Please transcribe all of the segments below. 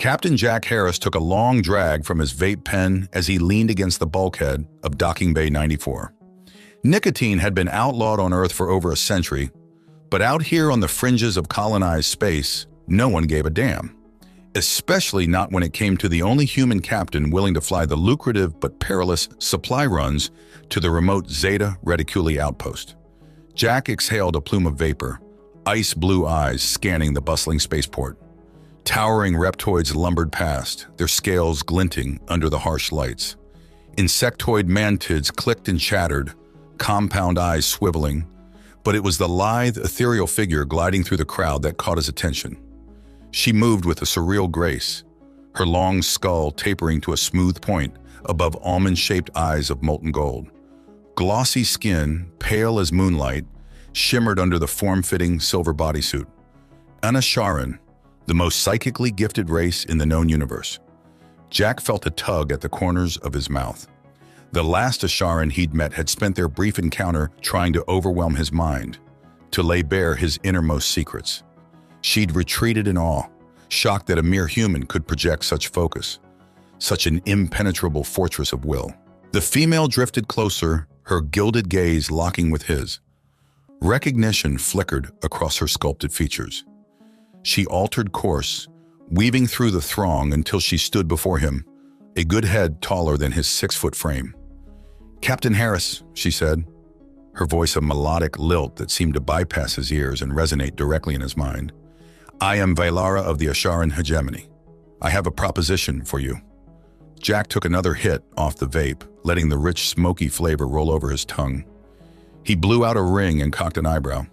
Captain Jack Harris took a long drag from his vape pen as he leaned against the bulkhead of Docking Bay 94. Nicotine had been outlawed on Earth for over a century, but out here on the fringes of colonized space, no one gave a damn. Especially not when it came to the only human captain willing to fly the lucrative but perilous supply runs to the remote Zeta Reticuli outpost. Jack exhaled a plume of vapor, ice-blue eyes scanning the bustling spaceport. Towering reptoids lumbered past, their scales glinting under the harsh lights. Insectoid mantids clicked and chattered, compound eyes swiveling, but it was the lithe, ethereal figure gliding through the crowd that caught his attention. She moved with a surreal grace, her long skull tapering to a smooth point above almond-shaped eyes of molten gold. Glossy skin, pale as moonlight, shimmered under the form-fitting silver bodysuit. Anasharan, the most psychically gifted race in the known universe. Jack felt a tug at the corners of his mouth. The last Asharan he'd met had spent their brief encounter trying to overwhelm his mind, to lay bare his innermost secrets. She'd retreated in awe, shocked that a mere human could project such focus, such an impenetrable fortress of will. The female drifted closer, her gilded gaze locking with his. Recognition flickered across her sculpted features. She altered course, weaving through the throng until she stood before him, a good head taller than his 6-foot frame. "Captain Harris," she said, her voice a melodic lilt that seemed to bypass his ears and resonate directly in his mind. "I am Valara of the Asharan hegemony. I have a proposition for you." Jack took another hit off the vape, letting the rich, smoky flavor roll over his tongue. He blew out a ring and cocked an eyebrow.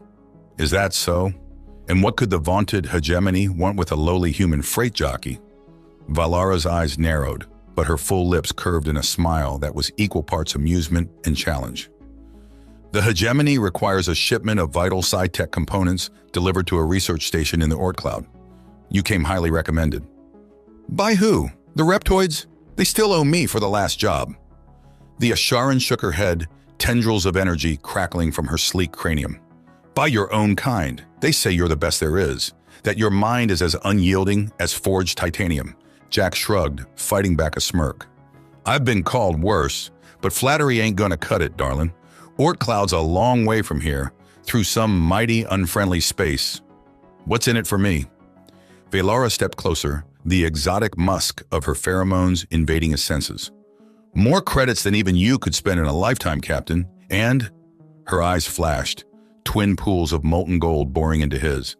"Is that so? And what could the vaunted hegemony want with a lowly human freight jockey?" Valara's eyes narrowed, but her full lips curved in a smile that was equal parts amusement and challenge. "The hegemony requires a shipment of vital sci-tech components delivered to a research station in the Oort Cloud. You came highly recommended." "By who? The reptoids? They still owe me for the last job." The Asharan shook her head, tendrils of energy crackling from her sleek cranium. "By your own kind. They say you're the best there is, that your mind is as unyielding as forged titanium." Jack shrugged, fighting back a smirk. "I've been called worse, but flattery ain't gonna cut it, darling. Oort Cloud's a long way from here, through some mighty, unfriendly space. What's in it for me?" Valara stepped closer, the exotic musk of her pheromones invading his senses. "More credits than even you could spend in a lifetime, Captain, and—" Her eyes flashed, twin pools of molten gold boring into his.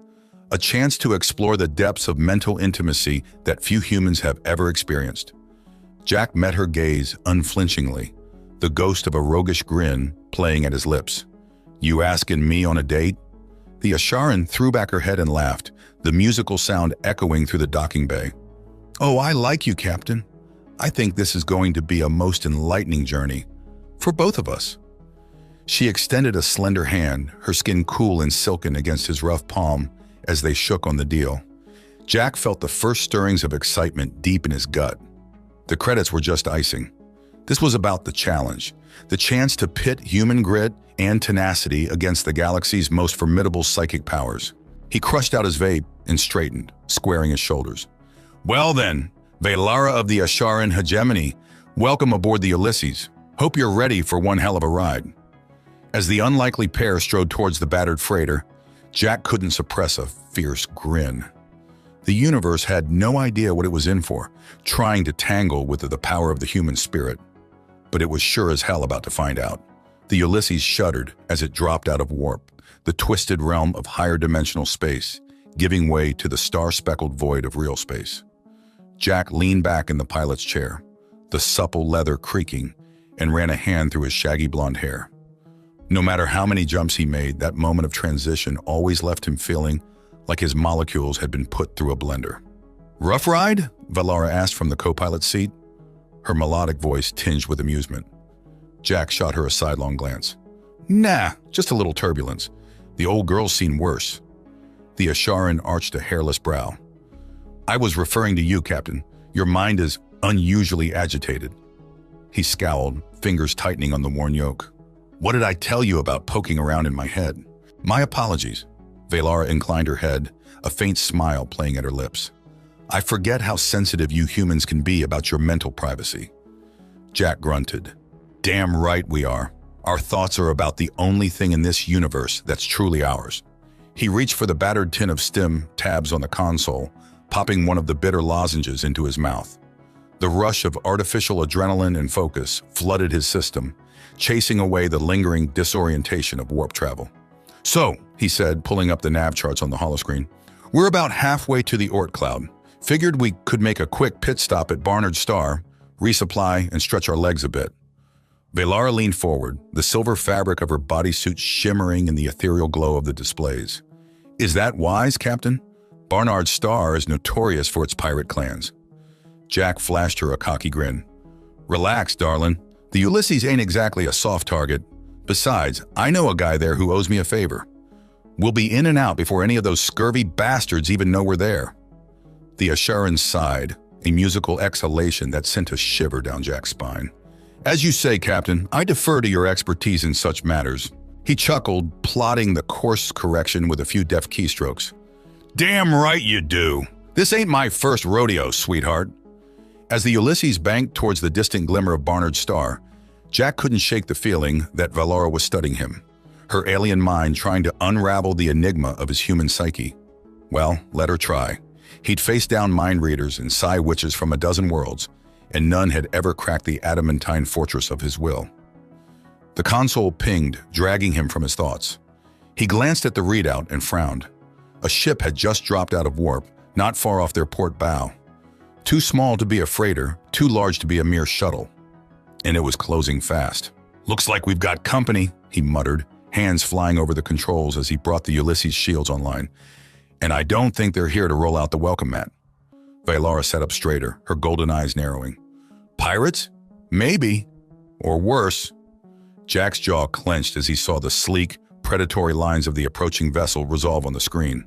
"A chance to explore the depths of mental intimacy that few humans have ever experienced." Jack met her gaze unflinchingly, the ghost of a roguish grin playing at his lips. "You asking me on a date?" The Asharan threw back her head and laughed, the musical sound echoing through the docking bay. "Oh, I like you, Captain. I think this is going to be a most enlightening journey, for both of us." She extended a slender hand, her skin cool and silken against his rough palm as they shook on the deal. Jack felt the first stirrings of excitement deep in his gut. The credits were just icing. This was about the challenge, the chance to pit human grit and tenacity against the galaxy's most formidable psychic powers. He crushed out his vape and straightened, squaring his shoulders. "Well then, Valara of the Asharan hegemony, welcome aboard the Ulysses. Hope you're ready for one hell of a ride." As the unlikely pair strode towards the battered freighter, Jack couldn't suppress a fierce grin. The universe had no idea what it was in for, trying to tangle with the power of the human spirit. But it was sure as hell about to find out. The Ulysses shuddered as it dropped out of warp, the twisted realm of higher dimensional space, giving way to the star-speckled void of real space. Jack leaned back in the pilot's chair, the supple leather creaking, and ran a hand through his shaggy blonde hair. No matter how many jumps he made, that moment of transition always left him feeling like his molecules had been put through a blender. "Rough ride?" Valara asked from the co-pilot's seat, her melodic voice tinged with amusement. Jack shot her a sidelong glance. "Nah, just a little turbulence. The old girl's seen worse." The Asharan arched a hairless brow. "I was referring to you, Captain. Your mind is unusually agitated." He scowled, fingers tightening on the worn yoke. "What did I tell you about poking around in my head?" "My apologies." Valara inclined her head, a faint smile playing at her lips. I forget how sensitive you humans can be about your mental privacy. Jack grunted. Damn right we are. Our thoughts are about the only thing in this universe that's truly ours. He reached for the battered tin of stim tabs on the console, popping one of the bitter lozenges into his mouth. The rush of artificial adrenaline and focus flooded his system, chasing away the lingering disorientation of warp travel. So, he said, pulling up the nav charts on the holoscreen, we're about halfway to the Oort cloud. Figured we could make a quick pit stop at Barnard Star, resupply, and stretch our legs a bit. Valara leaned forward, the silver fabric of her bodysuit shimmering in the ethereal glow of the displays. Is that wise, Captain? Barnard Star is notorious for its pirate clans. Jack flashed her a cocky grin. Relax, darling. The Ulysses ain't exactly a soft target. Besides, I know a guy there who owes me a favor. We'll be in and out before any of those scurvy bastards even know we're there. The Asharan sighed, a musical exhalation that sent a shiver down Jack's spine. As you say, Captain, I defer to your expertise in such matters. He chuckled, plotting the course correction with a few deft keystrokes. Damn right you do. This ain't my first rodeo, sweetheart. As the Ulysses banked towards the distant glimmer of Barnard Star, Jack couldn't shake the feeling that Valara was studying him, her alien mind trying to unravel the enigma of his human psyche. Well, let her try. He'd faced down mind readers and psi witches from a dozen worlds, and none had ever cracked the adamantine fortress of his will. The console pinged, dragging him from his thoughts. He glanced at the readout and frowned. A ship had just dropped out of warp, not far off their port bow. Too small to be a freighter, too large to be a mere shuttle. And it was closing fast. Looks like we've got company, he muttered, hands flying over the controls as he brought the Ulysses shields online. And I don't think they're here to roll out the welcome mat. Valara sat up straighter, her golden eyes narrowing. Pirates? Maybe. Or worse. Jack's jaw clenched as he saw the sleek, predatory lines of the approaching vessel resolve on the screen.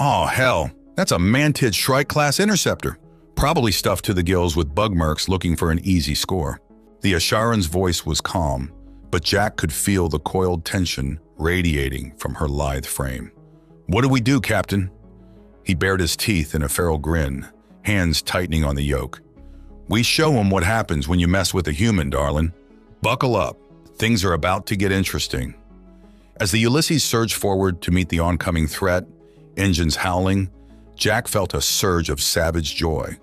Oh, hell, that's a Mantid Shrike-class interceptor, probably stuffed to the gills with bug mercs looking for an easy score. The Asharan's voice was calm, but Jack could feel the coiled tension radiating from her lithe frame. What do we do, Captain? He bared his teeth in a feral grin, hands tightening on the yoke. We show 'em what happens when you mess with a human, darling. Buckle up. Things are about to get interesting. As the Ulysses surged forward to meet the oncoming threat, engines howling, Jack felt a surge of savage joy.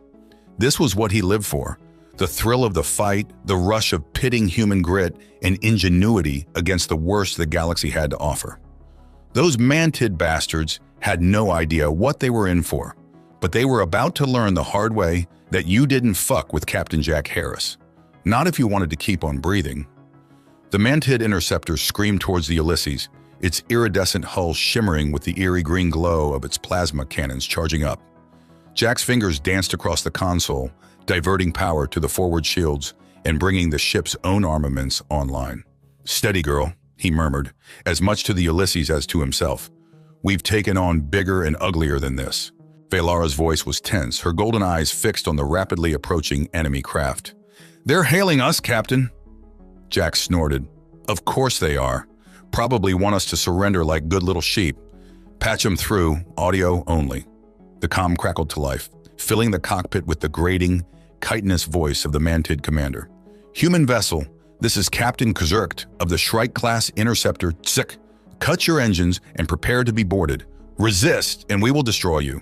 This was what he lived for. The thrill of the fight, the rush of pitting human grit and ingenuity against the worst the galaxy had to offer. Those Mantid bastards had no idea what they were in for, but they were about to learn the hard way that you didn't fuck with Captain Jack Harris. Not if you wanted to keep on breathing. The Mantid interceptor screamed towards the Ulysses, its iridescent hull shimmering with the eerie green glow of its plasma cannons charging up. Jack's fingers danced across the console, diverting power to the forward shields and bringing the ship's own armaments online. Steady, girl, he murmured, as much to the Ulysses as to himself. We've taken on bigger and uglier than this. Valara's voice was tense, her golden eyes fixed on the rapidly approaching enemy craft. They're hailing us, Captain. Jack snorted. Of course they are. Probably want us to surrender like good little sheep. Patch them through, audio only. The comm crackled to life, filling the cockpit with the grating, chitinous voice of the Mantid commander. Human vessel, this is Captain Kzurkt of the Shrike-class interceptor Tsik. Cut your engines and prepare to be boarded. Resist, and we will destroy you.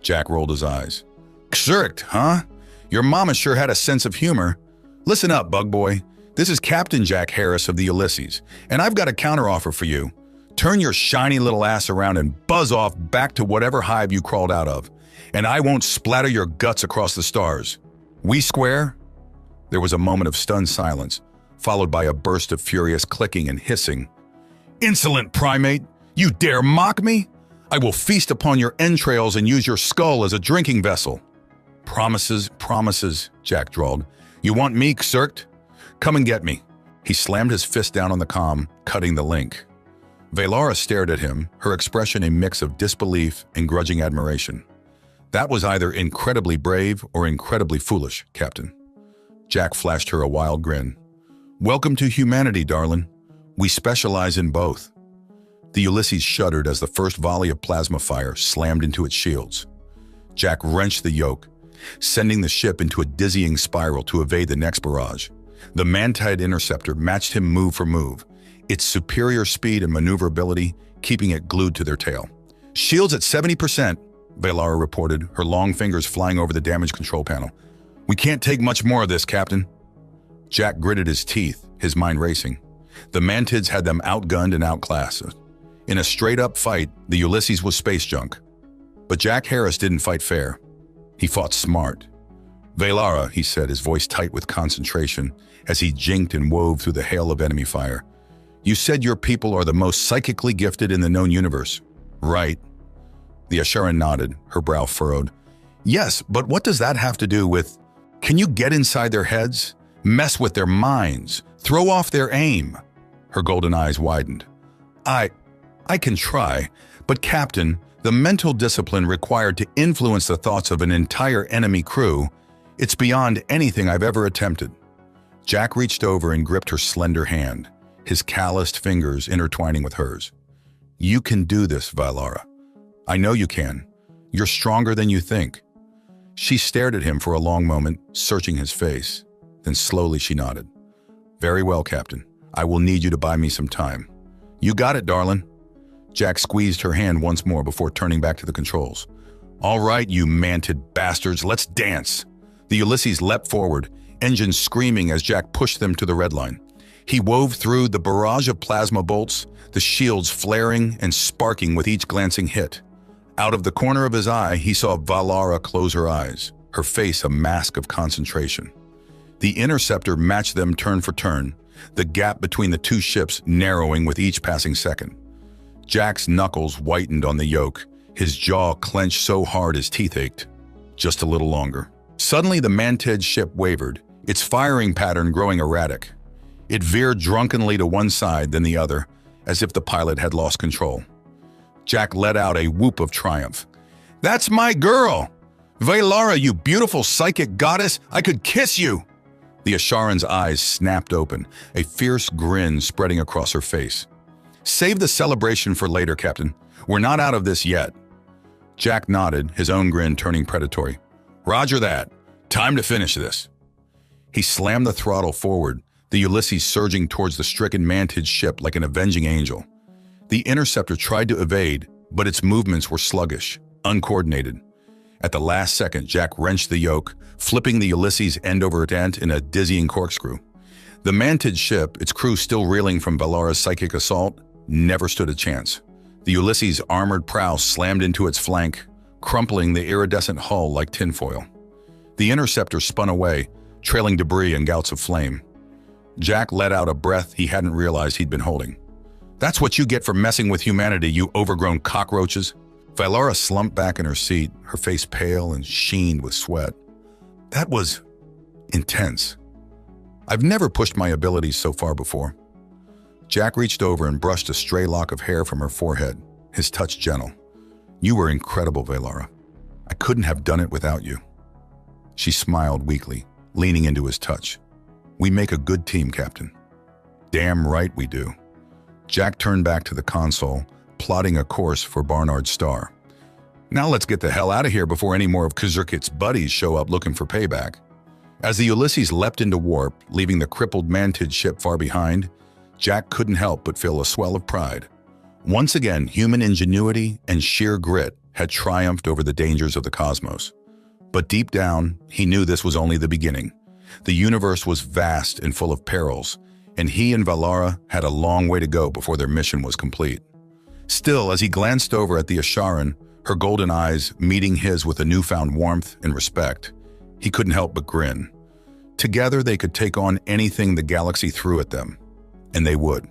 Jack rolled his eyes. Kzurkt, huh? Your mama sure had a sense of humor. Listen up, bug boy. This is Captain Jack Harris of the Ulysses, and I've got a counteroffer for you. Turn your shiny little ass around and buzz off back to whatever hive you crawled out of, and I won't splatter your guts across the stars. We square? There was a moment of stunned silence, followed by a burst of furious clicking and hissing. Insolent primate! You dare mock me? I will feast upon your entrails and use your skull as a drinking vessel. Promises, promises, Jack drawled. You want me, Kzurkt? Come and get me. He slammed his fist down on the comm, cutting the link. Valara stared at him, her expression a mix of disbelief and grudging admiration. That was either incredibly brave or incredibly foolish, Captain. Jack flashed her a wild grin. Welcome to humanity, darling. We specialize in both. The Ulysses shuddered as the first volley of plasma fire slammed into its shields. Jack wrenched the yoke, sending the ship into a dizzying spiral to evade the next barrage. The Mantid interceptor matched him move for move, its superior speed and maneuverability keeping it glued to their tail. "Shields at 70%, Valara reported, her long fingers flying over the damage control panel. "We can't take much more of this, Captain." Jack gritted his teeth, his mind racing. The Mantids had them outgunned and outclassed. In a straight-up fight, the Ulysses was space junk. But Jack Harris didn't fight fair. He fought smart. "Valara," he said, his voice tight with concentration, as he jinked and wove through the hail of enemy fire. "You said your people are the most psychically gifted in the known universe, right?" The Asharan nodded, her brow furrowed. "Yes, but what does that have to do with... Can you get inside their heads? Mess with their minds? Throw off their aim?" Her golden eyes widened. I can try, but Captain, the mental discipline required to influence the thoughts of an entire enemy crew, it's beyond anything I've ever attempted." Jack reached over and gripped her slender hand, his calloused fingers intertwining with hers. "You can do this, Valara. I know you can. You're stronger than you think." She stared at him for a long moment, searching his face. Then slowly she nodded. "Very well, Captain. I will need you to buy me some time." "You got it, darling." Jack squeezed her hand once more before turning back to the controls. "All right, you Mantid bastards, let's dance." The Ulysses leapt forward, engines screaming as Jack pushed them to the red line. He wove through the barrage of plasma bolts, the shields flaring and sparking with each glancing hit. Out of the corner of his eye, he saw Valara close her eyes, her face a mask of concentration. The interceptor matched them turn for turn, the gap between the two ships narrowing with each passing second. Jack's knuckles whitened on the yoke, his jaw clenched so hard his teeth ached. Just a little longer. Suddenly the Mantid ship wavered, its firing pattern growing erratic. It veered drunkenly to one side, then the other, as if the pilot had lost control. Jack let out a whoop of triumph. "That's my girl! Valara, you beautiful psychic goddess, I could kiss you!" The Asharan's eyes snapped open, a fierce grin spreading across her face. "Save the celebration for later, Captain. We're not out of this yet." Jack nodded, his own grin turning predatory. "Roger that. Time to finish this." He slammed the throttle forward, the Ulysses surging towards the stricken Mantid ship like an avenging angel. The interceptor tried to evade, but its movements were sluggish, uncoordinated. At the last second, Jack wrenched the yoke, flipping the Ulysses end over end in a dizzying corkscrew. The Mantid ship, its crew still reeling from Valara's psychic assault, never stood a chance. The Ulysses' armored prow slammed into its flank, crumpling the iridescent hull like tinfoil. The interceptor spun away, trailing debris and gouts of flame. Jack let out a breath he hadn't realized he'd been holding. "That's what you get for messing with humanity, you overgrown cockroaches." Valara slumped back in her seat, her face pale and sheened with sweat. That was intense. I've never pushed my abilities so far before. Jack reached over and brushed a stray lock of hair from her forehead, his touch gentle. "You were incredible, Valara. I couldn't have done it without you." She smiled weakly, leaning into his touch. "We make a good team, Captain." "Damn right we do." Jack turned back to the console, plotting a course for Barnard's star. "Now let's get the hell out of here before any more of Kazurkit's buddies show up looking for payback." As the Ulysses leapt into warp, leaving the crippled Mantid ship far behind, Jack couldn't help but feel a swell of pride. Once again, human ingenuity and sheer grit had triumphed over the dangers of the cosmos. But deep down, he knew this was only the beginning. The universe was vast and full of perils, and he and Valara had a long way to go before their mission was complete. Still, as he glanced over at the Asharan, her golden eyes meeting his with a newfound warmth and respect, he couldn't help but grin. Together, they could take on anything the galaxy threw at them. And they would,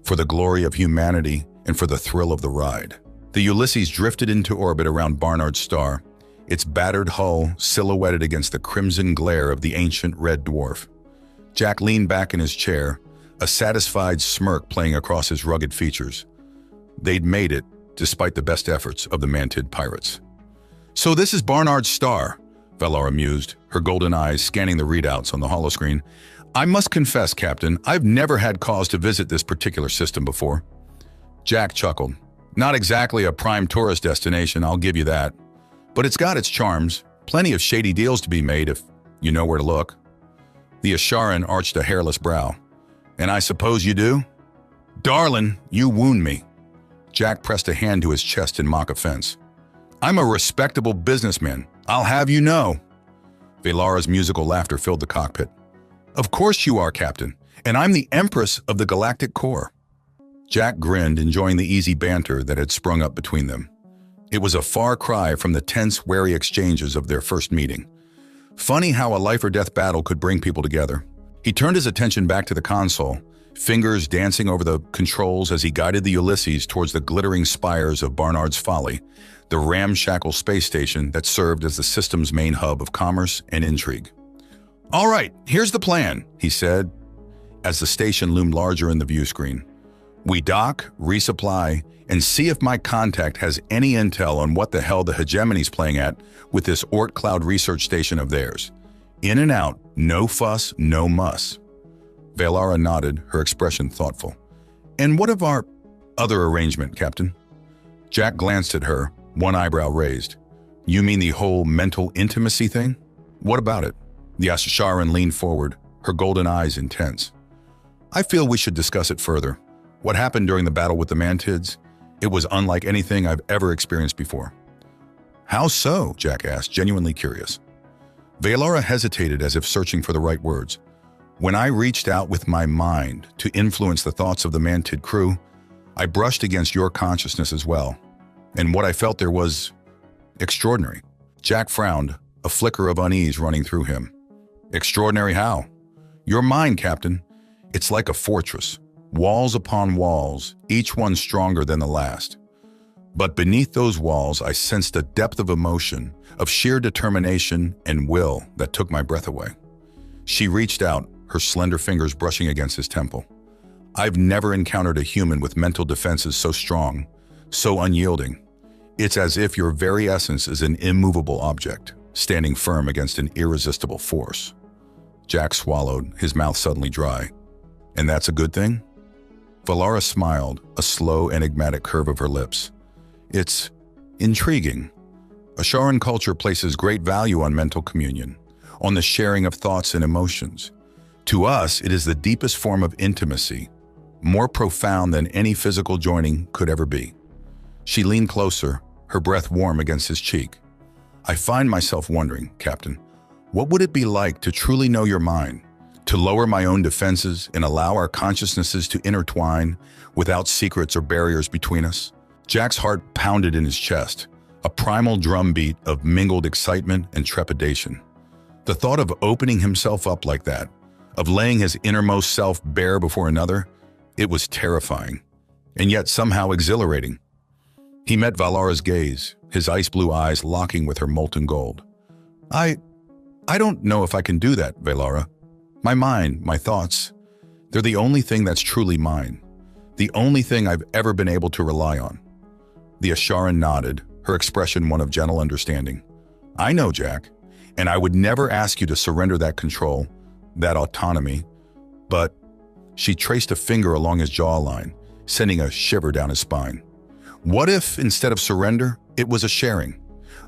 for the glory of humanity and for the thrill of the ride. The Ulysses drifted into orbit around Barnard's star, its battered hull silhouetted against the crimson glare of the ancient red dwarf. Jack leaned back in his chair, a satisfied smirk playing across his rugged features. They'd made it, despite the best efforts of the Mantid pirates. "So this is Barnard's star," Valara mused, her golden eyes scanning the readouts on the holoscreen. "I must confess, Captain, I've never had cause to visit this particular system before." Jack chuckled. "Not exactly a prime tourist destination, I'll give you that. But it's got its charms, plenty of shady deals to be made if you know where to look. The Asharan arched a hairless brow. And I suppose you do? Darling, you wound me. Jack pressed a hand to his chest in mock offense. I'm a respectable businessman, I'll have you know. Valara's musical laughter filled the cockpit. Of course you are, Captain, and I'm the Empress of the Galactic Corps. Jack grinned, enjoying the easy banter that had sprung up between them. It was a far cry from the tense, wary exchanges of their first meeting. Funny how a life-or-death battle could bring people together. He turned his attention back to the console, fingers dancing over the controls as he guided the Ulysses towards the glittering spires of Barnard's Folly, the ramshackle space station that served as the system's main hub of commerce and intrigue. All right, here's the plan, he said, as the station loomed larger in the view screen. We dock, resupply, and see if my contact has any intel on what the hell the hegemony's playing at with this Oort Cloud research station of theirs. In and out, no fuss, no muss. Valara nodded, her expression thoughtful. And what of our other arrangement, Captain? Jack glanced at her, one eyebrow raised. You mean the whole mental intimacy thing? What about it? The Asharan leaned forward, her golden eyes intense. I feel we should discuss it further. What happened during the battle with the Mantids? It was unlike anything I've ever experienced before. How so? Jack asked, genuinely curious. Valara hesitated as if searching for the right words. When I reached out with my mind to influence the thoughts of the Mantid crew, I brushed against your consciousness as well. And what I felt there was extraordinary. Jack frowned, a flicker of unease running through him. Extraordinary how? Your mind, Captain. It's like a fortress. Walls upon walls, each one stronger than the last. But beneath those walls, I sensed a depth of emotion, of sheer determination and will that took my breath away. She reached out, her slender fingers brushing against his temple. I've never encountered a human with mental defenses so strong, so unyielding. It's as if your very essence is an immovable object, standing firm against an irresistible force. Jack swallowed, his mouth suddenly dry. And that's a good thing? Valara smiled, a slow, enigmatic curve of her lips. It's intriguing. Asharan culture places great value on mental communion, on the sharing of thoughts and emotions. To us, it is the deepest form of intimacy, more profound than any physical joining could ever be. She leaned closer, her breath warm against his cheek. I find myself wondering, Captain, what would it be like to truly know your mind? To lower my own defenses and allow our consciousnesses to intertwine without secrets or barriers between us? Jack's heart pounded in his chest, a primal drumbeat of mingled excitement and trepidation. The thought of opening himself up like that, of laying his innermost self bare before another, it was terrifying, and yet somehow exhilarating. He met Valara's gaze, his ice blue eyes locking with her molten gold. I don't know if I can do that, Valara. My mind, my thoughts, they're the only thing that's truly mine, the only thing I've ever been able to rely on. The Asharan nodded, her expression one of gentle understanding. I know, Jack, and I would never ask you to surrender that control, that autonomy, but she traced a finger along his jawline, sending a shiver down his spine. What if, instead of surrender, it was a sharing,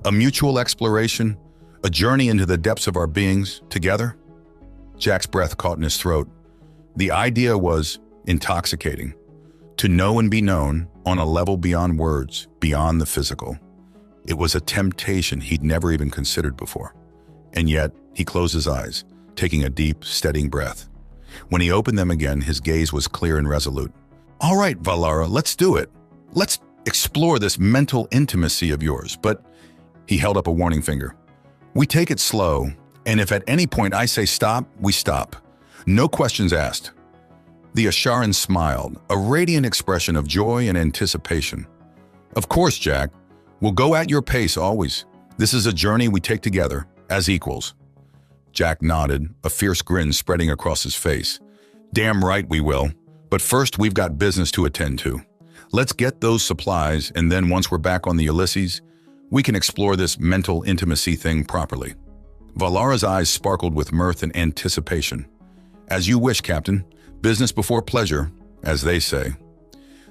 a mutual exploration, a journey into the depths of our beings together? Jack's breath caught in his throat. The idea was intoxicating. To know and be known on a level beyond words, beyond the physical. It was a temptation he'd never even considered before. And yet, he closed his eyes, taking a deep, steadying breath. When he opened them again, his gaze was clear and resolute. All right, Valara, let's do it. Let's explore this mental intimacy of yours, but he held up a warning finger. We take it slow, and if at any point I say stop, we stop. No questions asked. The Asharan smiled, a radiant expression of joy and anticipation. Of course, Jack. We'll go at your pace always. This is a journey we take together, as equals. Jack nodded, a fierce grin spreading across his face. Damn right we will. But first we've got business to attend to. Let's get those supplies, and then once we're back on the Ulysses, we can explore this mental intimacy thing properly. Valara's eyes sparkled with mirth and anticipation. As you wish, Captain. Business before pleasure, as they say.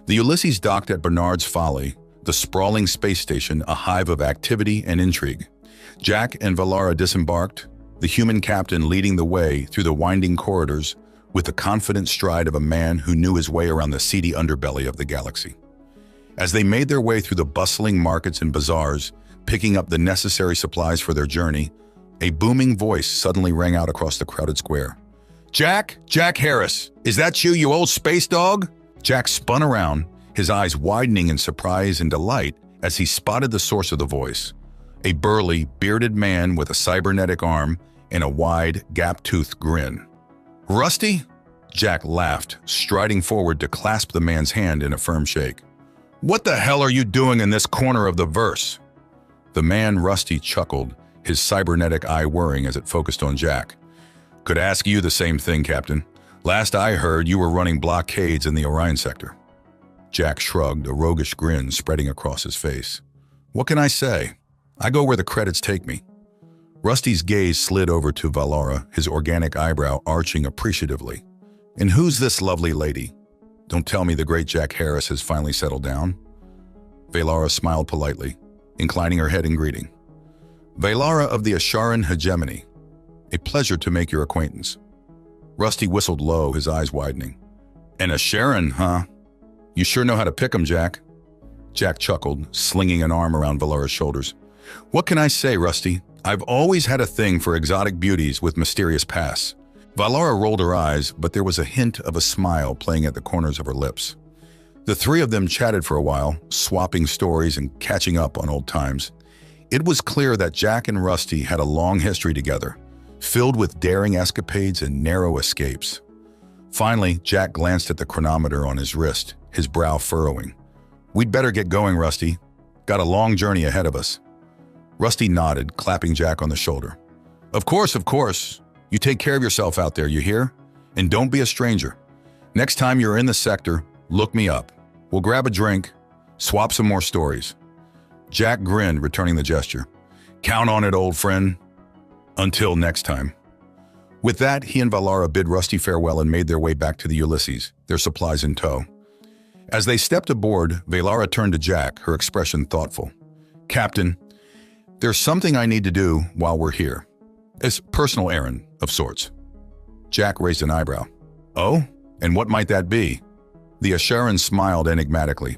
The Ulysses docked at Barnard's Folly, the sprawling space station a hive of activity and intrigue. Jack and Valara disembarked, the human captain leading the way through the winding corridors with the confident stride of a man who knew his way around the seedy underbelly of the galaxy. As they made their way through the bustling markets and bazaars, picking up the necessary supplies for their journey, a booming voice suddenly rang out across the crowded square. "Jack! Jack Harris! Is that you, you old space dog?" Jack spun around, his eyes widening in surprise and delight as he spotted the source of the voice. A burly, bearded man with a cybernetic arm and a wide, gap-toothed grin. "Rusty?" Jack laughed, striding forward to clasp the man's hand in a firm shake. "What the hell are you doing in this corner of the verse?" The man, Rusty, chuckled, his cybernetic eye whirring as it focused on Jack. "Could ask you the same thing, Captain. Last I heard, you were running blockades in the Orion sector." Jack shrugged, a roguish grin spreading across his face. "What can I say? I go where the credits take me." Rusty's gaze slid over to Valara, his organic eyebrow arching appreciatively. "And who's this lovely lady? Don't tell me the great Jack Harris has finally settled down?" Valara smiled politely, inclining her head in greeting. "Valara of the Asharan hegemony. A pleasure to make your acquaintance." Rusty whistled low, his eyes widening. "An Asharan, huh? You sure know how to pick 'em, Jack." Jack chuckled, slinging an arm around Valara's shoulders. "What can I say, Rusty? I've always had a thing for exotic beauties with mysterious pasts." Valara rolled her eyes, but there was a hint of a smile playing at the corners of her lips. The three of them chatted for a while, swapping stories and catching up on old times. It was clear that Jack and Rusty had a long history together, filled with daring escapades and narrow escapes. Finally, Jack glanced at the chronometer on his wrist, his brow furrowing. "We'd better get going, Rusty. Got a long journey ahead of us." Rusty nodded, clapping Jack on the shoulder. Of course, of course. You take care of yourself out there, you hear? And don't be a stranger. Next time you're in the sector, look me up. We'll grab a drink, swap some more stories." Jack grinned, returning the gesture. "Count on it, old friend. Until next time." With that, he and Valara bid Rusty farewell and made their way back to the Ulysses, their supplies in tow. As they stepped aboard, Valara turned to Jack, her expression thoughtful. "Captain, there's something I need to do while we're here. It's a personal errand of sorts." Jack raised an eyebrow. "Oh? And what might that be?" The Asharan smiled enigmatically.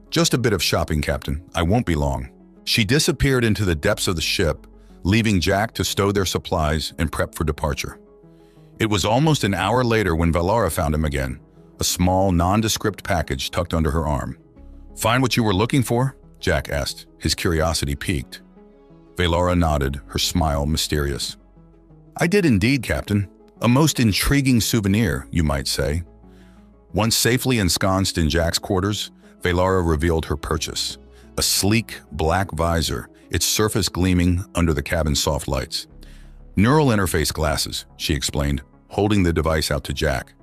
"Just a bit of shopping, Captain. I won't be long." She disappeared into the depths of the ship, leaving Jack to stow their supplies and prep for departure. It was almost an hour later when Valara found him again, a small, nondescript package tucked under her arm. "Find what you were looking for?" Jack asked, his curiosity piqued. Valara nodded, her smile mysterious. "I did indeed, Captain. A most intriguing souvenir, you might say." Once safely ensconced in Jack's quarters, Valara revealed her purchase. A sleek, black visor, its surface gleaming under the cabin's soft lights. "Neural interface glasses," she explained, holding the device out to Jack.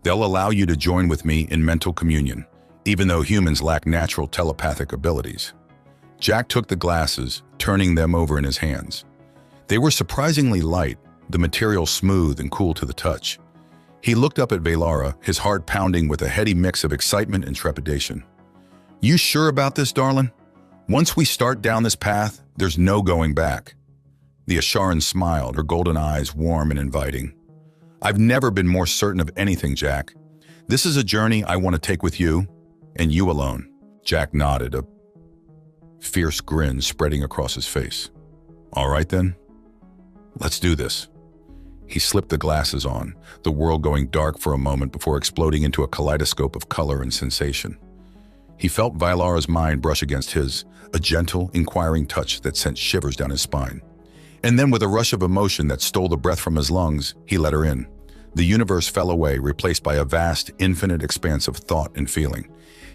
"They'll allow you to join with me in mental communion, even though humans lack natural telepathic abilities." Jack took the glasses, turning them over in his hands. They were surprisingly light, the material smooth and cool to the touch. He looked up at Valara, his heart pounding with a heady mix of excitement and trepidation. "You sure about this, darling? Once we start down this path, there's no going back." The Asharan smiled, her golden eyes warm and inviting. "I've never been more certain of anything, Jack. This is a journey I want to take with you, and you alone." Jack nodded, a fierce grin spreading across his face. "All right then, let's do this." He slipped the glasses on, the world going dark for a moment before exploding into a kaleidoscope of color and sensation. He felt Valara's mind brush against his, a gentle, inquiring touch that sent shivers down his spine. And then with a rush of emotion that stole the breath from his lungs, he let her in. The universe fell away, replaced by a vast, infinite expanse of thought and feeling.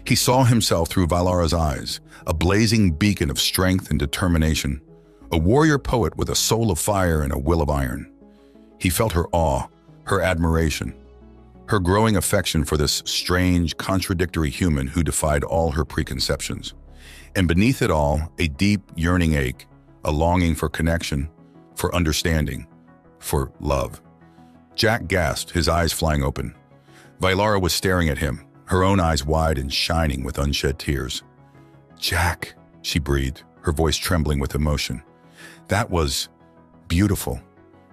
He saw himself through Valara's eyes, a blazing beacon of strength and determination, a warrior poet with a soul of fire and a will of iron. He felt her awe, her admiration, her growing affection for this strange, contradictory human who defied all her preconceptions. And beneath it all, a deep, yearning ache, a longing for connection, for understanding, for love. Jack gasped, his eyes flying open. Valara was staring at him, her own eyes wide and shining with unshed tears. "Jack," she breathed, her voice trembling with emotion. "That was beautiful.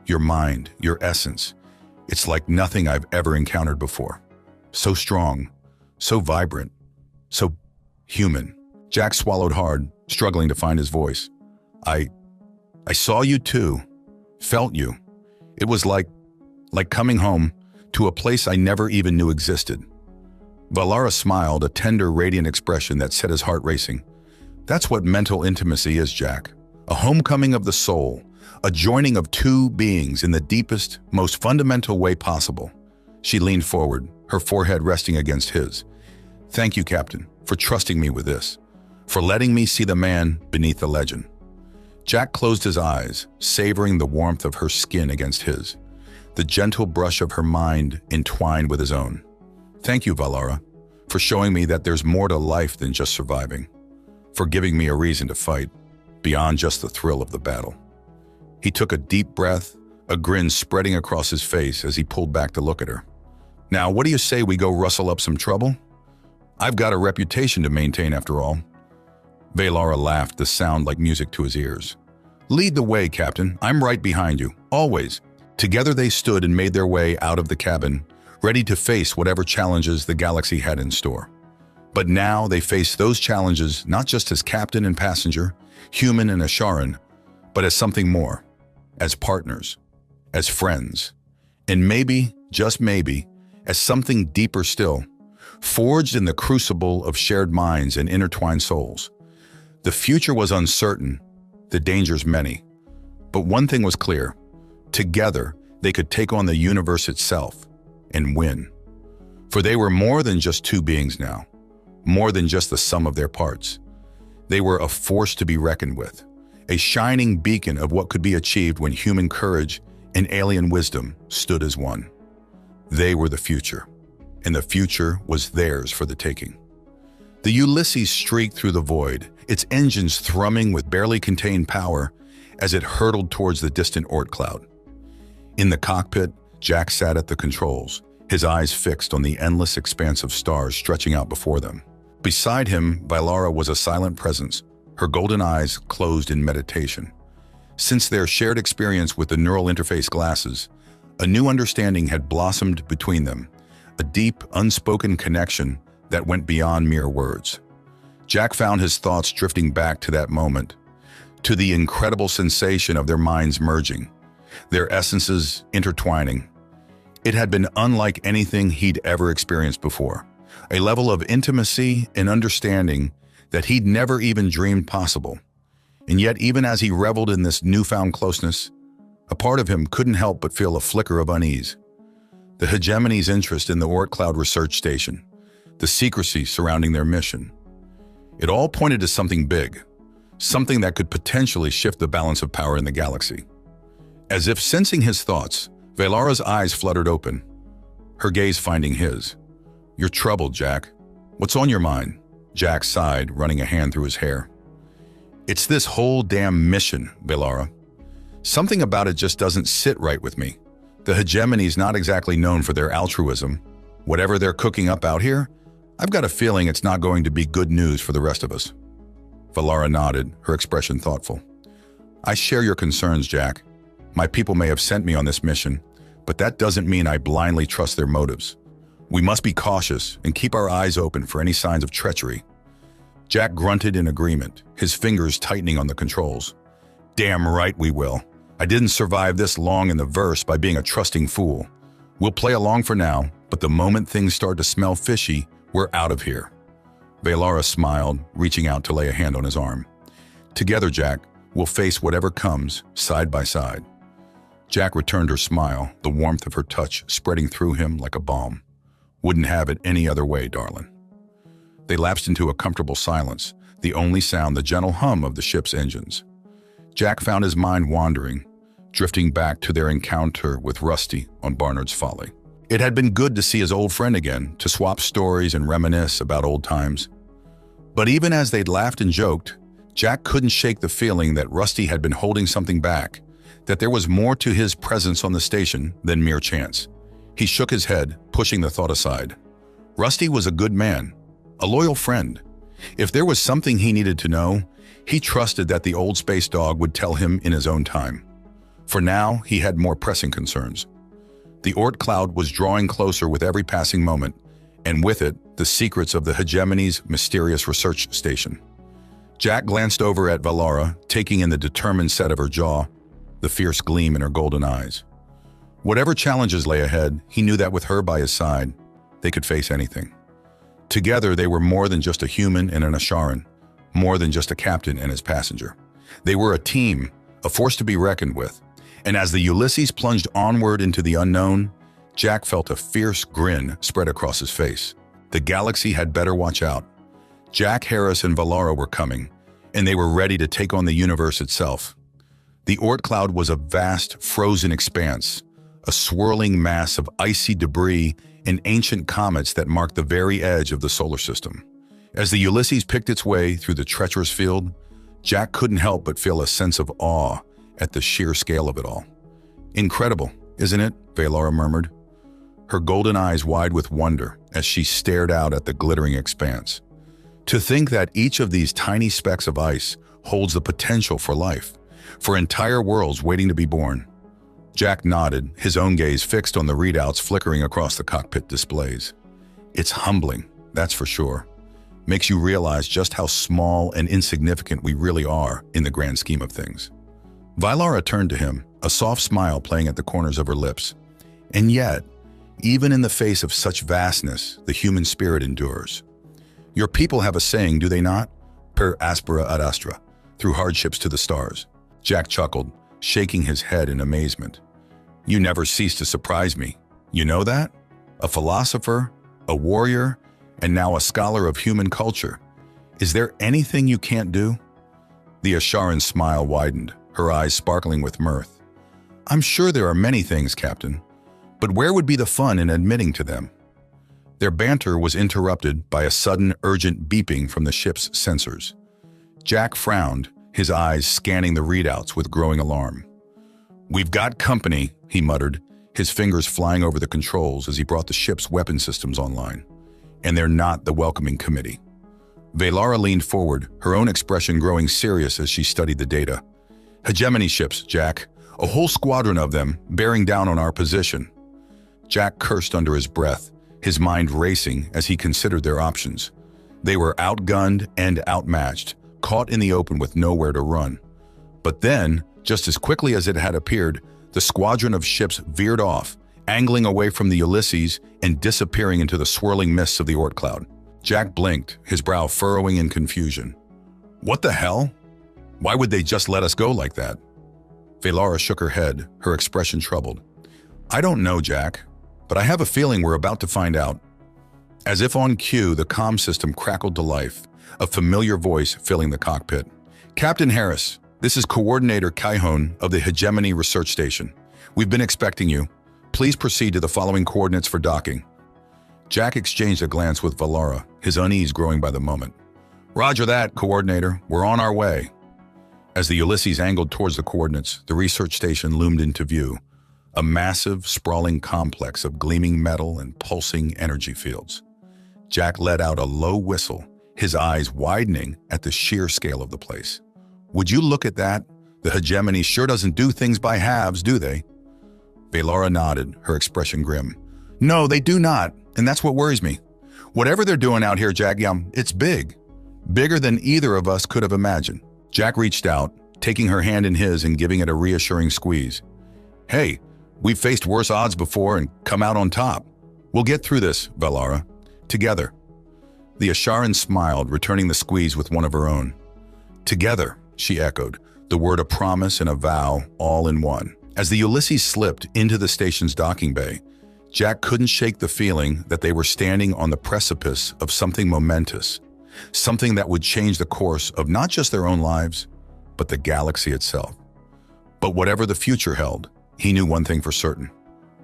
Your mind, your essence. It's like nothing I've ever encountered before. So strong, so vibrant, so human." Jack swallowed hard, struggling to find his voice. I saw you too, felt you. It was like coming home to a place I never even knew existed." Valara smiled, a tender, radiant expression that set his heart racing. "That's what mental intimacy is, Jack. A homecoming of the soul, a joining of two beings in the deepest, most fundamental way possible." She leaned forward, her forehead resting against his. "Thank you, Captain, for trusting me with this, for letting me see the man beneath the legend." Jack closed his eyes, savoring the warmth of her skin against his, the gentle brush of her mind entwined with his own. "Thank you, Valara, for showing me that there's more to life than just surviving, for giving me a reason to fight, beyond just the thrill of the battle." He took a deep breath, a grin spreading across his face as he pulled back to look at her. "Now, what do you say we go rustle up some trouble? I've got a reputation to maintain after all." Valara laughed, the sound like music to his ears. "Lead the way, Captain. I'm right behind you, always." Together they stood and made their way out of the cabin, ready to face whatever challenges the galaxy had in store. But now they faced those challenges not just as captain and passenger, human and Asharan, but as something more, as partners, as friends, and maybe, just maybe, as something deeper still, forged in the crucible of shared minds and intertwined souls. The future was uncertain, the dangers many, but one thing was clear: together they could take on the universe itself and win. For they were more than just two beings now, more than just the sum of their parts. They were a force to be reckoned with, a shining beacon of what could be achieved when human courage and alien wisdom stood as one. They were the future, and the future was theirs for the taking. The Ulysses streaked through the void, its engines thrumming with barely contained power as it hurtled towards the distant Oort cloud. In the cockpit, Jack sat at the controls, his eyes fixed on the endless expanse of stars stretching out before them. Beside him, Valara was a silent presence, her golden eyes closed in meditation. Since their shared experience with the neural interface glasses, a new understanding had blossomed between them, a deep, unspoken connection that went beyond mere words. Jack found his thoughts drifting back to that moment, to the incredible sensation of their minds merging, their essences intertwining. It had been unlike anything he'd ever experienced before, a level of intimacy and understanding that he'd never even dreamed possible. And yet, even as he reveled in this newfound closeness, a part of him couldn't help but feel a flicker of unease. The hegemony's interest in the Oort Cloud Research Station, the secrecy surrounding their mission. It all pointed to something big, something that could potentially shift the balance of power in the galaxy. As if sensing his thoughts, Valara's eyes fluttered open, her gaze finding his. "You're troubled, Jack. What's on your mind?" Jack sighed, running a hand through his hair. "It's this whole damn mission, Valara. Something about it just doesn't sit right with me. The hegemony's not exactly known for their altruism. Whatever they're cooking up out here, I've got a feeling it's not going to be good news for the rest of us." Valara nodded, her expression thoughtful. "I share your concerns, Jack. My people may have sent me on this mission, but that doesn't mean I blindly trust their motives. We must be cautious and keep our eyes open for any signs of treachery." Jack grunted in agreement, his fingers tightening on the controls. "Damn right we will. I didn't survive this long in the verse by being a trusting fool. We'll play along for now, but the moment things start to smell fishy, we're out of here." Valara smiled, reaching out to lay a hand on his arm. "Together, Jack, we'll face whatever comes, side by side." Jack returned her smile, the warmth of her touch spreading through him like a balm. "Wouldn't have it any other way, darling." They lapsed into a comfortable silence, the only sound the gentle hum of the ship's engines. Jack found his mind wandering, drifting back to their encounter with Rusty on Barnard's Folly. It had been good to see his old friend again, to swap stories and reminisce about old times. But even as they'd laughed and joked, Jack couldn't shake the feeling that Rusty had been holding something back, that there was more to his presence on the station than mere chance. He shook his head, pushing the thought aside. Rusty was a good man, a loyal friend. If there was something he needed to know, he trusted that the old space dog would tell him in his own time. For now, he had more pressing concerns. The Oort cloud was drawing closer with every passing moment, and with it, the secrets of the hegemony's mysterious research station. Jack glanced over at Valara, taking in the determined set of her jaw, the fierce gleam in her golden eyes. Whatever challenges lay ahead, he knew that with her by his side, they could face anything. Together, they were more than just a human and an Asharan, more than just a captain and his passenger. They were a team, a force to be reckoned with. And as the Ulysses plunged onward into the unknown, Jack felt a fierce grin spread across his face. The galaxy had better watch out. Jack Harris and Valara were coming, and they were ready to take on the universe itself. The Oort cloud was a vast, frozen expanse, a swirling mass of icy debris and ancient comets that marked the very edge of the solar system. As the Ulysses picked its way through the treacherous field, Jack couldn't help but feel a sense of awe at the sheer scale of it all. "Incredible, isn't it?" Valara murmured, her golden eyes wide with wonder as she stared out at the glittering expanse. To think that each of these tiny specks of ice holds the potential for life, for entire worlds waiting to be born. Jack nodded, his own gaze fixed on the readouts flickering across the cockpit displays. It's humbling, that's for sure. Makes you realize just how small and insignificant we really are in the grand scheme of things. Valara turned to him, a soft smile playing at the corners of her lips. And yet, even in the face of such vastness, the human spirit endures. Your people have a saying, do they not? Per aspera ad astra, through hardships to the stars. Jack chuckled, shaking his head in amazement. You never cease to surprise me. You know that? A philosopher, a warrior, and now a scholar of human culture. Is there anything you can't do? The Asharan's smile widened, her eyes sparkling with mirth. I'm sure there are many things, Captain, but where would be the fun in admitting to them? Their banter was interrupted by a sudden, urgent beeping from the ship's sensors. Jack frowned, his eyes scanning the readouts with growing alarm. We've got company, he muttered, his fingers flying over the controls as he brought the ship's weapon systems online. And they're not the welcoming committee. Valara leaned forward, her own expression growing serious as she studied the data. Hegemony ships, Jack. A whole squadron of them, bearing down on our position. Jack cursed under his breath, his mind racing as he considered their options. They were outgunned and outmatched, caught in the open with nowhere to run. But then, just as quickly as it had appeared, the squadron of ships veered off, angling away from the Ulysses and disappearing into the swirling mists of the Oort cloud. Jack blinked, his brow furrowing in confusion. What the hell? Why would they just let us go like that? Valara shook her head, her expression troubled. I don't know, Jack, but I have a feeling we're about to find out. As if on cue, the comm system crackled to life, a familiar voice filling the cockpit. Captain Harris, this is Coordinator Kaihon of the Hegemony Research Station. We've been expecting you. Please proceed to the following coordinates for docking. Jack exchanged a glance with Valara, his unease growing by the moment. Roger that, Coordinator. We're on our way. As the Ulysses angled towards the coordinates, the research station loomed into view, a massive, sprawling complex of gleaming metal and pulsing energy fields. Jack let out a low whistle, his eyes widening at the sheer scale of the place. Would you look at that? The hegemony sure doesn't do things by halves, do they? Valara nodded, her expression grim. No, they do not, and that's what worries me. Whatever they're doing out here, Jack, it's big. Bigger than either of us could have imagined. Jack reached out, taking her hand in his and giving it a reassuring squeeze. Hey, we've faced worse odds before and come out on top. We'll get through this, Valara. Together. The Asharan smiled, returning the squeeze with one of her own. Together, she echoed, the word a promise and a vow all in one. As the Ulysses slipped into the station's docking bay, Jack couldn't shake the feeling that they were standing on the precipice of something momentous, something that would change the course of not just their own lives, but the galaxy itself. But whatever the future held, he knew one thing for certain.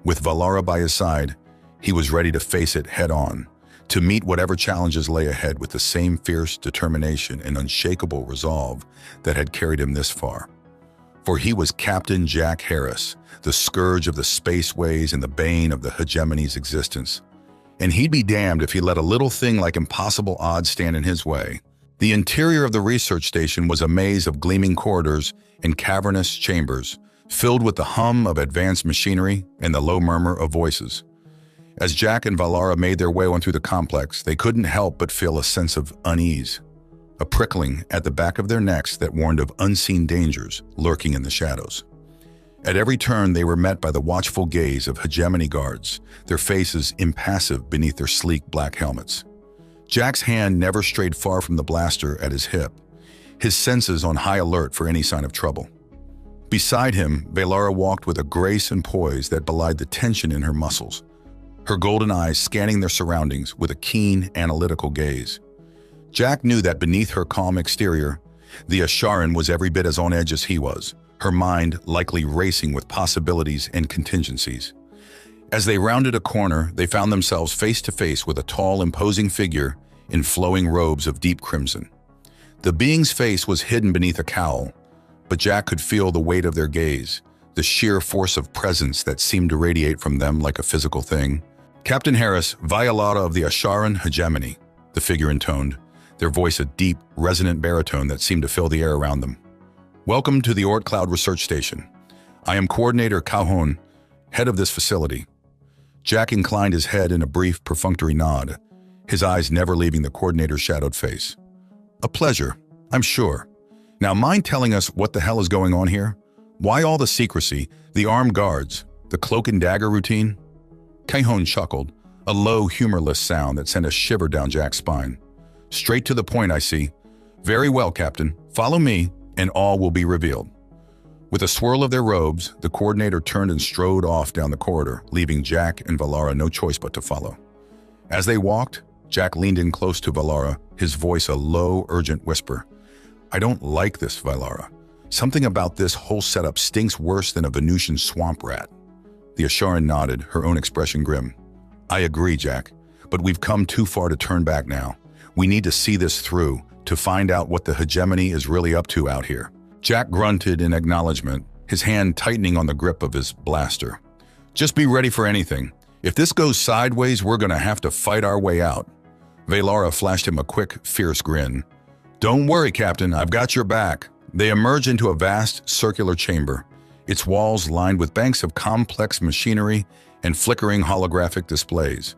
With Valara by his side, he was ready to face it head-on, to meet whatever challenges lay ahead with the same fierce determination and unshakable resolve that had carried him this far. For he was Captain Jack Harris, the scourge of the spaceways and the bane of the hegemony's existence. And he'd be damned if he let a little thing like impossible odds stand in his way. The interior of the research station was a maze of gleaming corridors and cavernous chambers, filled with the hum of advanced machinery and the low murmur of voices. As Jack and Valara made their way on through the complex, they couldn't help but feel a sense of unease, a prickling at the back of their necks that warned of unseen dangers lurking in the shadows. At every turn, they were met by the watchful gaze of hegemony guards, their faces impassive beneath their sleek black helmets. Jack's hand never strayed far from the blaster at his hip, his senses on high alert for any sign of trouble. Beside him, Valara walked with a grace and poise that belied the tension in her muscles, her golden eyes scanning their surroundings with a keen, analytical gaze. Jack knew that beneath her calm exterior, the Asharan was every bit as on edge as he was, her mind likely racing with possibilities and contingencies. As they rounded a corner, they found themselves face to face with a tall, imposing figure in flowing robes of deep crimson. The being's face was hidden beneath a cowl, but Jack could feel the weight of their gaze, the sheer force of presence that seemed to radiate from them like a physical thing. "Captain Harris, Violata of the Asharan Hegemony," the figure intoned, their voice a deep, resonant baritone that seemed to fill the air around them. "Welcome to the Oort Cloud Research Station. I am Coordinator Calhoun, head of this facility." Jack inclined his head in a brief, perfunctory nod, his eyes never leaving the coordinator's shadowed face. "A pleasure, I'm sure. Now mind telling us what the hell is going on here? Why all the secrecy, the armed guards, the cloak and dagger routine?" Calhoun chuckled, a low, humorless sound that sent a shiver down Jack's spine. "Straight to the point, I see. Very well, Captain. Follow me, and all will be revealed." With a swirl of their robes, the coordinator turned and strode off down the corridor, leaving Jack and Valara no choice but to follow. As they walked, Jack leaned in close to Valara, his voice a low, urgent whisper. "I don't like this, Valara. Something about this whole setup stinks worse than a Venusian swamp rat." The Asharan nodded, her own expression grim. "I agree, Jack, but we've come too far to turn back now. We need to see this through, to find out what the hegemony is really up to out here." Jack grunted in acknowledgement, his hand tightening on the grip of his blaster. "Just be ready for anything. If this goes sideways, we're gonna have to fight our way out." Valara flashed him a quick, fierce grin. "Don't worry, Captain, I've got your back." They emerged into a vast, circular chamber, its walls lined with banks of complex machinery and flickering holographic displays.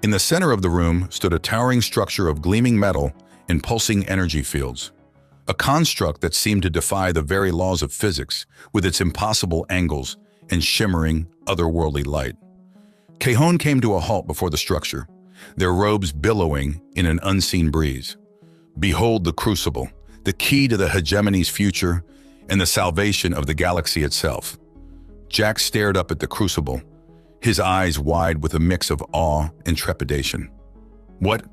In the center of the room stood a towering structure of gleaming metal and pulsing energy fields, a construct that seemed to defy the very laws of physics with its impossible angles and shimmering, otherworldly light. Calhoun came to a halt before the structure, their robes billowing in an unseen breeze. "Behold the crucible, the key to the hegemony's future and the salvation of the galaxy itself." Jack stared up at the crucible, his eyes wide with a mix of awe and trepidation. What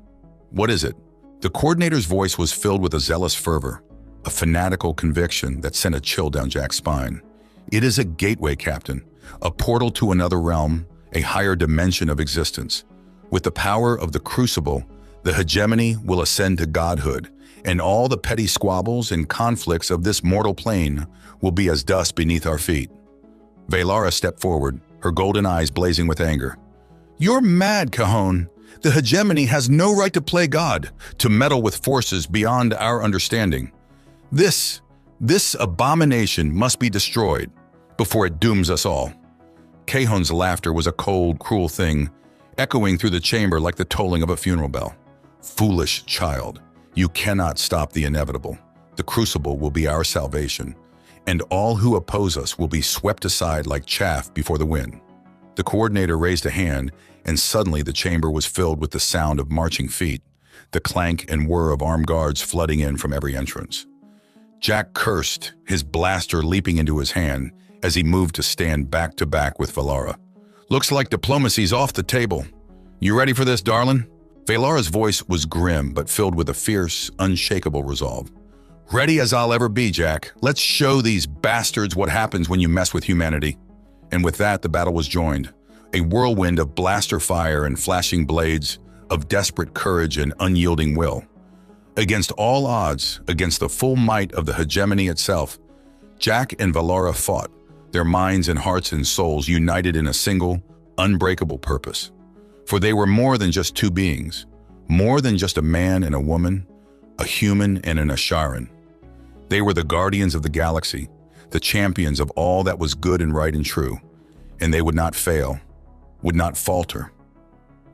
is it?" The coordinator's voice was filled with a zealous fervor, a fanatical conviction that sent a chill down Jack's spine. "It is a gateway, Captain, a portal to another realm, a higher dimension of existence. With the power of the crucible, the hegemony will ascend to godhood, and all the petty squabbles and conflicts of this mortal plane will be as dust beneath our feet." Valara stepped forward, her golden eyes blazing with anger. "You're mad, Calhoun. The hegemony has no right to play God, to meddle with forces beyond our understanding. This abomination must be destroyed before it dooms us all." Calhoun's laughter was a cold, cruel thing, echoing through the chamber like the tolling of a funeral bell. "Foolish child, you cannot stop the inevitable. The crucible will be our salvation, and all who oppose us will be swept aside like chaff before the wind." The coordinator raised a hand, and suddenly the chamber was filled with the sound of marching feet, the clank and whir of armed guards flooding in from every entrance. Jack cursed, his blaster leaping into his hand as he moved to stand back to back with Valara. "Looks like diplomacy's off the table. You ready for this, darling?" Valara's voice was grim but filled with a fierce, unshakable resolve. "Ready as I'll ever be, Jack. Let's show these bastards what happens when you mess with humanity." And with that, the battle was joined. A whirlwind of blaster fire and flashing blades, of desperate courage and unyielding will. Against all odds, against the full might of the hegemony itself, Jack and Valara fought, their minds and hearts and souls united in a single, unbreakable purpose. For they were more than just two beings, more than just a man and a woman, a human and an Asharan. They were the guardians of the galaxy, the champions of all that was good and right and true, and they would not fail, would not falter,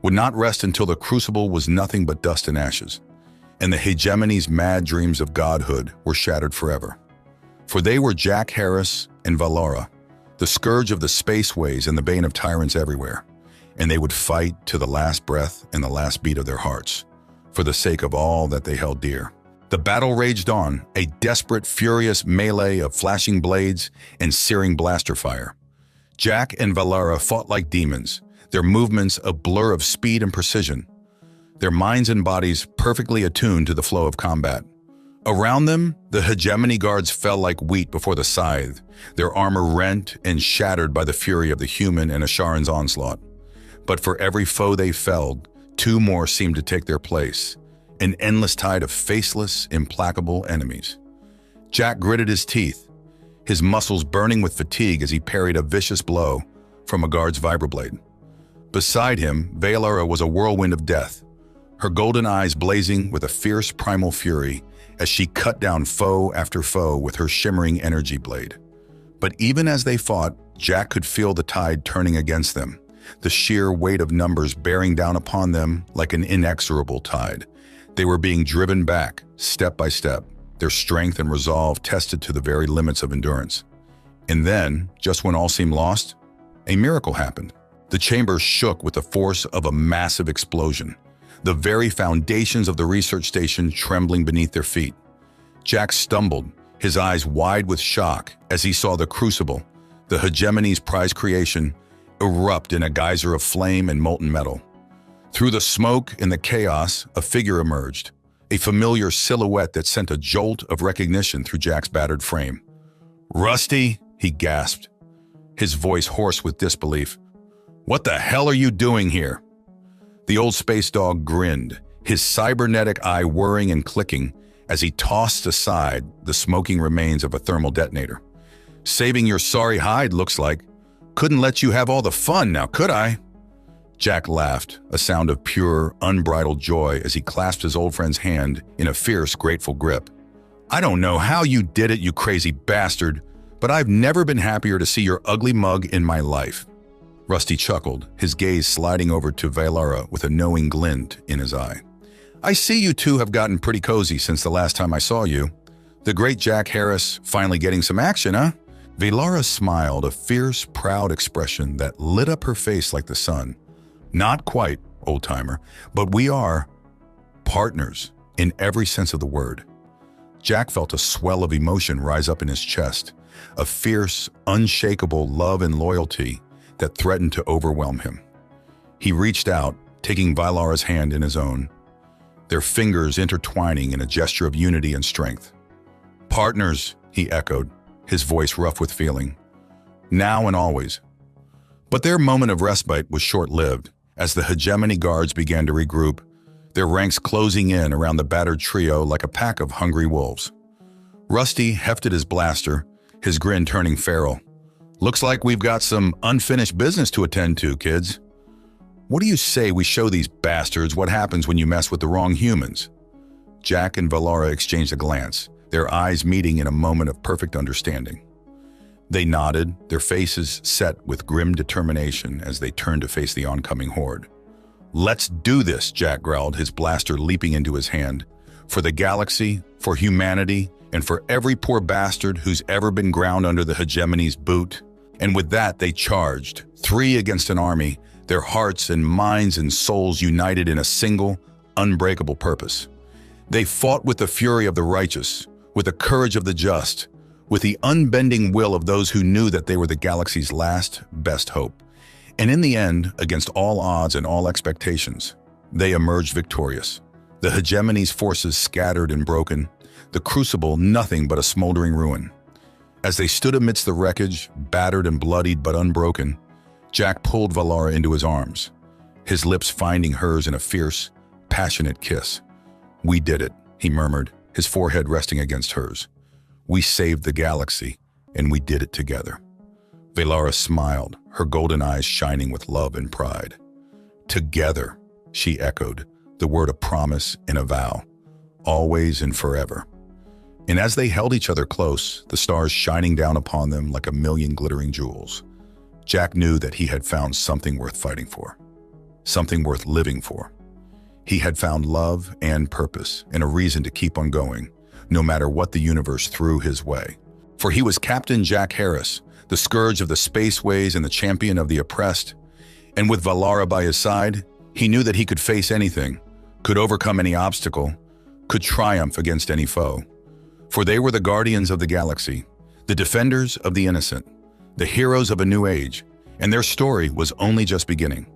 would not rest until the crucible was nothing but dust and ashes, and the hegemony's mad dreams of godhood were shattered forever. For they were Jack Harris and Valara, the scourge of the spaceways and the bane of tyrants everywhere, and they would fight to the last breath and the last beat of their hearts, for the sake of all that they held dear. The battle raged on, a desperate, furious melee of flashing blades and searing blaster fire. Jack and Valara fought like demons, their movements a blur of speed and precision, their minds and bodies perfectly attuned to the flow of combat. Around them, the hegemony guards fell like wheat before the scythe, their armor rent and shattered by the fury of the human and Asharan's onslaught. But for every foe they felled, two more seemed to take their place, an endless tide of faceless, implacable enemies. Jack gritted his teeth, his muscles burning with fatigue as he parried a vicious blow from a guard's vibroblade. Beside him, Valara was a whirlwind of death, her golden eyes blazing with a fierce primal fury as she cut down foe after foe with her shimmering energy blade. But even as they fought, Jack could feel the tide turning against them, the sheer weight of numbers bearing down upon them like an inexorable tide. They were being driven back, step by step, their strength and resolve tested to the very limits of endurance. And then, just when all seemed lost, a miracle happened. The chamber shook with the force of a massive explosion, the very foundations of the research station trembling beneath their feet. Jack stumbled, his eyes wide with shock as he saw the crucible, the hegemony's prized creation, erupt in a geyser of flame and molten metal. Through the smoke and the chaos, a figure emerged, a familiar silhouette that sent a jolt of recognition through Jack's battered frame. "Rusty," he gasped, his voice hoarse with disbelief. "What the hell are you doing here?" The old space dog grinned, his cybernetic eye whirring and clicking as he tossed aside the smoking remains of a thermal detonator. "Saving your sorry hide, looks like. Couldn't let you have all the fun now, could I?" Jack laughed, a sound of pure, unbridled joy as he clasped his old friend's hand in a fierce, grateful grip. "I don't know how you did it, you crazy bastard, but I've never been happier to see your ugly mug in my life." Rusty chuckled, his gaze sliding over to Valara with a knowing glint in his eye. "I see you two have gotten pretty cozy since the last time I saw you. The great Jack Harris finally getting some action, huh?" Valara smiled, a fierce, proud expression that lit up her face like the sun. "Not quite, old-timer, but we are partners in every sense of the word." Jack felt a swell of emotion rise up in his chest, a fierce, unshakable love and loyalty that threatened to overwhelm him. He reached out, taking Valara's hand in his own, their fingers intertwining in a gesture of unity and strength. "Partners," he echoed, his voice rough with feeling. "Now and always." But their moment of respite was short-lived, as the hegemony guards began to regroup, their ranks closing in around the battered trio like a pack of hungry wolves. Rusty hefted his blaster, his grin turning feral. "Looks like we've got some unfinished business to attend to, kids. What do you say we show these bastards what happens when you mess with the wrong humans?" Jack and Valara exchanged a glance, their eyes meeting in a moment of perfect understanding. They nodded, their faces set with grim determination as they turned to face the oncoming horde. "Let's do this," Jack growled, his blaster leaping into his hand. "For the galaxy, for humanity, and for every poor bastard who's ever been ground under the hegemony's boot." And with that, they charged, three against an army, their hearts and minds and souls united in a single, unbreakable purpose. They fought with the fury of the righteous, with the courage of the just, with the unbending will of those who knew that they were the galaxy's last, best hope. And in the end, against all odds and all expectations, they emerged victorious. The hegemony's forces scattered and broken, the crucible nothing but a smoldering ruin. As they stood amidst the wreckage, battered and bloodied but unbroken, Jack pulled Valara into his arms, his lips finding hers in a fierce, passionate kiss. "We did it," he murmured, his forehead resting against hers. "We saved the galaxy, and we did it together." Valara smiled, her golden eyes shining with love and pride. "Together," she echoed, the word a promise and a vow. always and forever. And as they held each other close, the stars shining down upon them like a million glittering jewels, Jack knew that he had found something worth fighting for, something worth living for. He had found love and purpose and a reason to keep on going, no matter what the universe threw his way. For he was Captain Jack Harris, the scourge of the spaceways and the champion of the oppressed. And with Valara by his side, he knew that he could face anything, could overcome any obstacle, could triumph against any foe. For they were the guardians of the galaxy, the defenders of the innocent, the heroes of a new age, and their story was only just beginning.